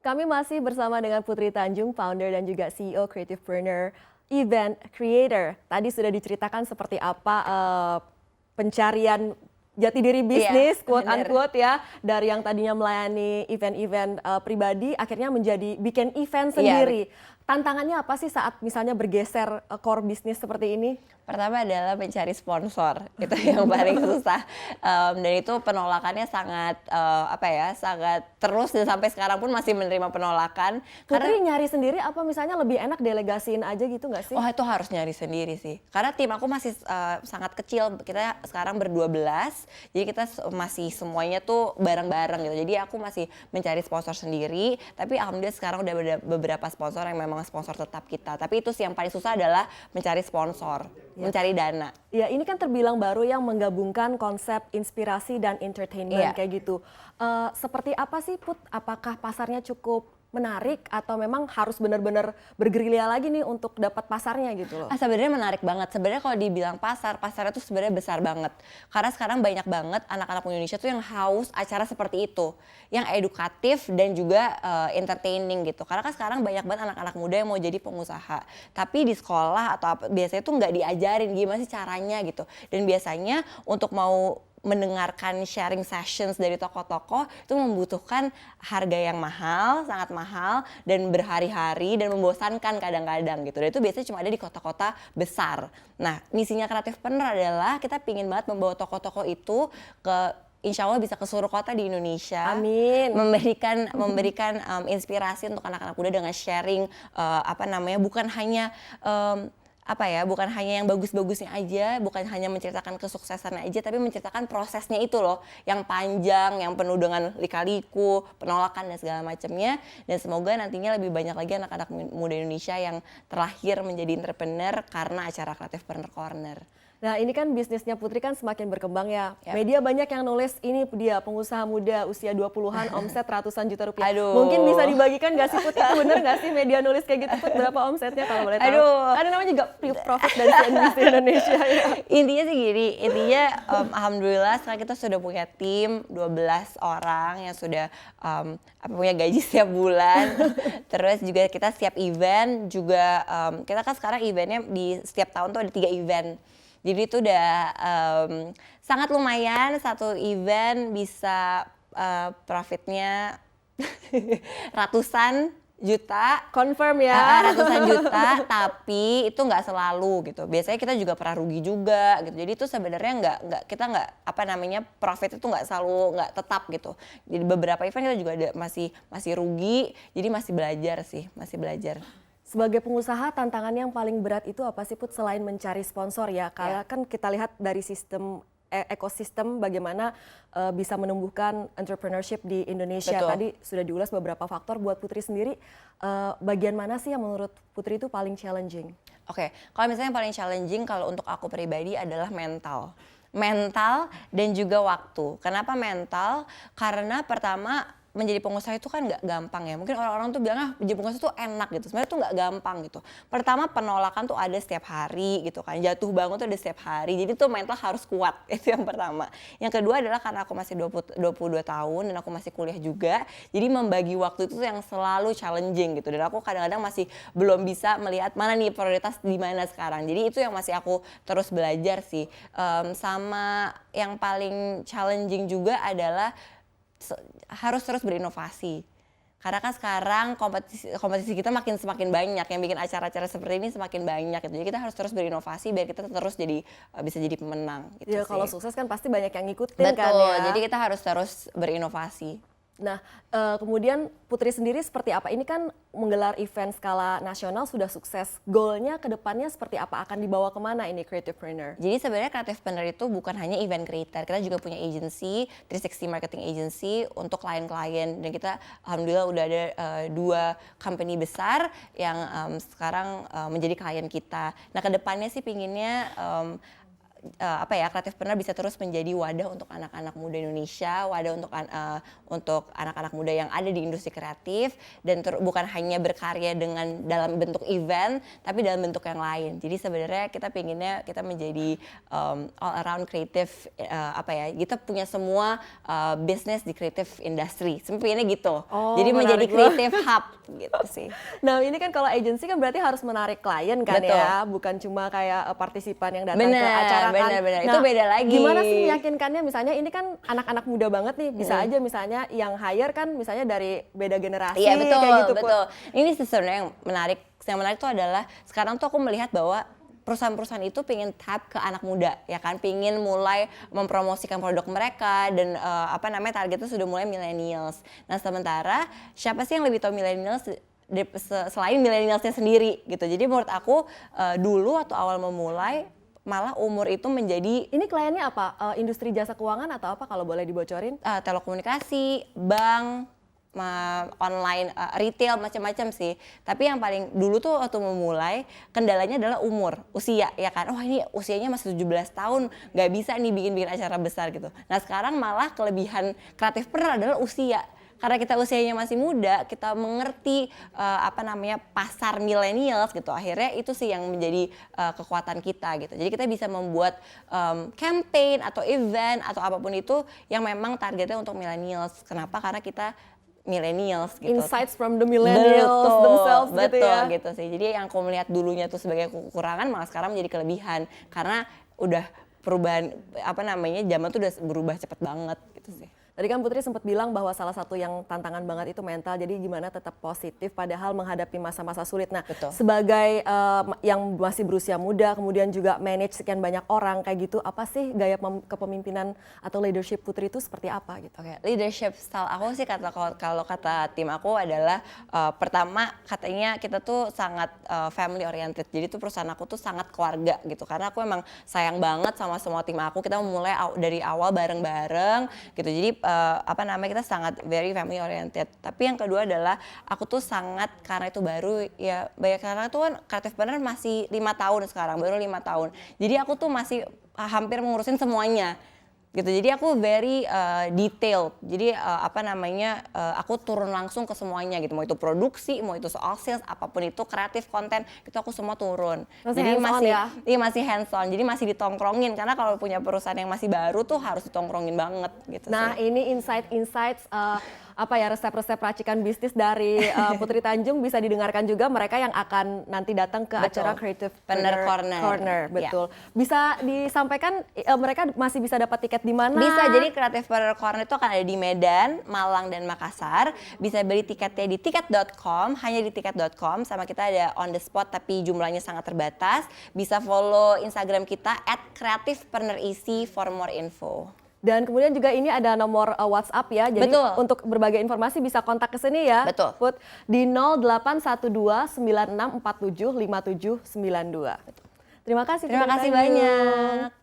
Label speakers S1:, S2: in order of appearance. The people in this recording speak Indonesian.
S1: Kami masih bersama dengan Putri Tanjung, founder dan juga CEO Creativepreneur Event Creator. Tadi sudah diceritakan seperti apa pencarian jati diri
S2: Iya,
S1: bisnis, quote
S2: bener.
S1: unquote ya, dari yang tadinya melayani event-event pribadi, akhirnya menjadi bikin event
S2: Iya,
S1: sendiri. Tantangannya apa sih saat misalnya bergeser core bisnis seperti ini?
S2: pertama adalah mencari sponsor, itu yang paling susah. Dan itu penolakannya sangat, sangat terus dan sampai sekarang pun masih menerima penolakan.
S1: Putri nyari sendiri apa misalnya lebih enak delegasiin aja gitu nggak sih?
S2: Oh itu harus nyari sendiri sih, karena tim aku masih sangat kecil, kita sekarang ber-12, jadi kita masih semuanya tuh bareng-bareng gitu, jadi aku masih mencari sponsor sendiri, tapi alhamdulillah sekarang udah ada beberapa sponsor yang memang sponsor tetap kita, tapi itu sih yang paling susah adalah mencari sponsor, mencari dana.
S1: Ya, ini kan terbilang baru yang menggabungkan konsep inspirasi dan entertainment
S2: Iya.
S1: kayak gitu. Seperti apa sih Put? Apakah pasarnya cukup menarik atau memang harus benar-benar bergerilya lagi nih untuk dapat pasarnya gitu loh?
S2: Sebenarnya menarik banget. Sebenarnya kalau dibilang pasarnya tuh sebenarnya besar banget. Karena sekarang banyak banget anak-anak Indonesia tuh yang haus acara seperti itu, yang edukatif dan juga entertaining gitu. Karena kan sekarang banyak banget anak-anak muda yang mau jadi pengusaha, tapi di sekolah atau apa biasanya tuh nggak diajarin gimana sih caranya gitu. Dan biasanya untuk mau mendengarkan sharing sessions dari tokoh-tokoh itu membutuhkan harga yang mahal, sangat mahal dan berhari-hari dan membosankan kadang-kadang gitu. Dan itu biasanya cuma ada di kota-kota besar. Nah, misinya Creativepreneur adalah kita pingin banget membawa tokoh-tokoh itu ke insya Allah bisa ke seluruh kota di Indonesia.
S1: Amin.
S2: Memberikan inspirasi untuk anak-anak muda dengan sharing bukan hanya bukan hanya yang bagus-bagusnya aja, bukan hanya menceritakan kesuksesannya aja, tapi menceritakan prosesnya itu loh, yang panjang, yang penuh dengan lika-liku, penolakan dan segala macamnya. Dan semoga nantinya lebih banyak lagi anak-anak muda Indonesia yang terlahir menjadi entrepreneur karena acara Creativepreneur Corner.
S1: Nah, ini kan bisnisnya Putri kan semakin berkembang ya.
S2: Yap.
S1: Media banyak yang nulis ini dia pengusaha muda usia 20-an omset ratusan juta rupiah.
S2: Aduh.
S1: Mungkin bisa dibagikan nggak sih Put? Itu bener nggak sih media nulis kayak gitu Put? Berapa omsetnya kalau boleh tahu?
S2: Aduh.
S1: Ada namanya juga profit dari CNBC Indonesia ya.
S2: Intinya sih gini, alhamdulillah sekarang kita sudah punya tim 12 orang yang sudah punya gaji setiap bulan. Terus juga kita setiap event juga kita kan sekarang eventnya di setiap tahun tuh ada 3 event. Jadi itu udah sangat lumayan, satu event bisa profitnya ratusan juta.
S1: Confirm ya.
S2: Ratusan juta, tapi itu nggak selalu gitu. Biasanya kita juga pernah rugi juga gitu. Jadi itu sebenarnya kita nggak profit itu nggak selalu nggak tetap gitu. Jadi beberapa event kita juga ada masih rugi. Jadi masih belajar.
S1: Sebagai pengusaha, tantangan yang paling berat itu apa sih Put selain mencari sponsor ya? Karena kan kita lihat dari sistem ekosistem bagaimana bisa menumbuhkan entrepreneurship di Indonesia.
S2: Betul.
S1: Tadi sudah diulas beberapa faktor. Buat Putri sendiri, bagian mana sih yang menurut Putri itu paling challenging?
S2: Oke, kalau misalnya yang paling challenging kalau untuk aku pribadi adalah mental dan juga waktu. Kenapa mental? Karena pertama menjadi pengusaha itu kan nggak gampang ya. Mungkin orang-orang tuh bilang menjadi pengusaha tuh enak gitu. Sebenarnya tuh nggak gampang gitu. Pertama penolakan tuh ada setiap hari gitu kan. Jatuh bangun tuh ada setiap hari. Jadi tuh mental harus kuat. Itu yang pertama. Yang kedua adalah karena aku masih 22 tahun dan aku masih kuliah juga. Jadi membagi waktu itu tuh yang selalu challenging gitu. Dan aku kadang-kadang masih belum bisa melihat mana nih prioritas di mana sekarang. Jadi itu yang masih aku terus belajar sih. Sama yang paling challenging juga adalah harus terus berinovasi. Karena kan sekarang kompetisi kita semakin banyak, yang bikin acara-acara seperti ini semakin banyak gitu. Jadi kita harus terus berinovasi biar kita terus bisa jadi pemenang gitu.
S1: Ya kalau sukses kan pasti banyak yang ngikutin.
S2: Betul,
S1: kan ya.
S2: jadi kita harus terus berinovasi.
S1: Nah, kemudian Putri sendiri seperti apa? Ini kan menggelar event skala nasional sudah sukses. Goalnya ke depannya seperti apa? Akan dibawa kemana ini Creativepreneur?
S2: Jadi sebenarnya Creativepreneur itu bukan hanya event creator. Kita juga punya agency, 360 Marketing Agency untuk klien-klien. Dan kita alhamdulillah udah ada 2 company besar yang sekarang menjadi klien kita. Nah, ke depannya sih pinginnya Creativepreneur bisa terus menjadi wadah untuk anak-anak muda Indonesia, wadah untuk anak-anak muda yang ada di industri kreatif, dan bukan hanya berkarya dengan dalam bentuk event, tapi dalam bentuk yang lain. Jadi sebenarnya kita pinginnya kita menjadi all around creative, kita punya semua bisnis di creative industry. Sebenarnya gitu. Jadi menjadi creative hub gitu sih.
S1: Nah ini kan kalau agency kan berarti harus menarik klien kan.
S2: Betul.
S1: Ya, bukan cuma kayak partisipan yang datang ke acara kan.
S2: Benar.
S1: Nah,
S2: itu beda lagi.
S1: Gimana sih meyakinkannya, misalnya ini kan anak-anak muda banget nih, bisa aja misalnya yang hire kan misalnya dari beda generasi.
S2: Iya betul,
S1: kayak gitu.
S2: betul. Ini sebenarnya yang menarik itu adalah sekarang tuh aku melihat bahwa perusahaan-perusahaan itu pengen tap ke anak muda, ya kan, pengen mulai mempromosikan produk mereka dan targetnya sudah mulai millennials. Nah sementara siapa sih yang lebih tahu millennials selain millennialsnya sendiri gitu. Jadi menurut aku dulu atau awal memulai malah umur itu menjadi.
S1: Ini kliennya apa? Industri jasa keuangan atau apa kalau boleh dibocorin?
S2: Telekomunikasi, bank, online, retail, macam-macam sih. Tapi yang paling dulu tuh waktu memulai kendalanya adalah usia, ya kan. Ini usianya masih 17 tahun, nggak bisa nih bikin acara besar gitu. Nah sekarang malah kelebihan Creativepreneur adalah usia. Karena kita usianya masih muda, kita mengerti pasar millennials gitu. Akhirnya itu sih yang menjadi kekuatan kita gitu. Jadi kita bisa membuat campaign atau event atau apapun itu yang memang targetnya untuk millennials. Kenapa? Karena kita millennials gitu.
S1: Insights from the millennials themselves gitu ya.
S2: Betul gitu sih. Jadi yang aku melihat dulunya tuh sebagai kekurangan malah sekarang menjadi kelebihan. Karena udah perubahan zaman tuh udah berubah cepet banget gitu sih.
S1: Tadi kan Putri sempat bilang bahwa salah satu yang tantangan banget itu mental, jadi gimana tetap positif padahal menghadapi masa-masa sulit. Nah,
S2: betul.
S1: Sebagai yang masih berusia muda, kemudian juga manage sekian banyak orang kayak gitu, apa sih gaya kepemimpinan atau leadership Putri itu seperti apa gitu?
S2: Oke, leadership style aku sih kalau kata tim aku adalah pertama katanya kita tuh sangat family oriented. Jadi tuh perusahaan aku tuh sangat keluarga gitu. Karena aku emang sayang banget sama semua tim aku. Kita memulai dari awal bareng-bareng gitu. Jadi kita sangat very family oriented. Tapi yang kedua adalah aku tuh sangat, karena itu baru ya, karena tuh kan Creativepreneur masih 5 tahun sekarang, baru 5 tahun. Jadi aku tuh masih hampir mengurusin semuanya gitu. Jadi aku very detailed. Jadi aku turun langsung ke semuanya gitu. Mau itu produksi, mau itu soal sales, apapun itu, kreatif, konten, itu aku semua turun. Jadi masih hands on. Jadi masih ditongkrongin, karena kalau punya perusahaan yang masih baru tuh harus ditongkrongin banget gitu.
S1: Nah,
S2: sih.
S1: ini insights resep-resep racikan bisnis dari Putri Tanjung bisa didengarkan juga mereka yang akan nanti datang ke acara Creativepreneur Corner. Betul. Yeah. Bisa disampaikan mereka masih bisa dapat tiket di mana?
S2: Bisa. Jadi Creativepreneur Corner itu akan ada di Medan, Malang, dan Makassar. Bisa beli tiketnya di tiket.com, hanya di tiket.com, sama kita ada on the spot tapi jumlahnya sangat terbatas. Bisa follow Instagram kita @creativepreneurEC for more info.
S1: Dan kemudian juga ini ada nomor WhatsApp ya, jadi untuk berbagai informasi bisa kontak ke sini ya.
S2: Betul.
S1: Put di 0812 9647 5792. Terima kasih
S2: banyak.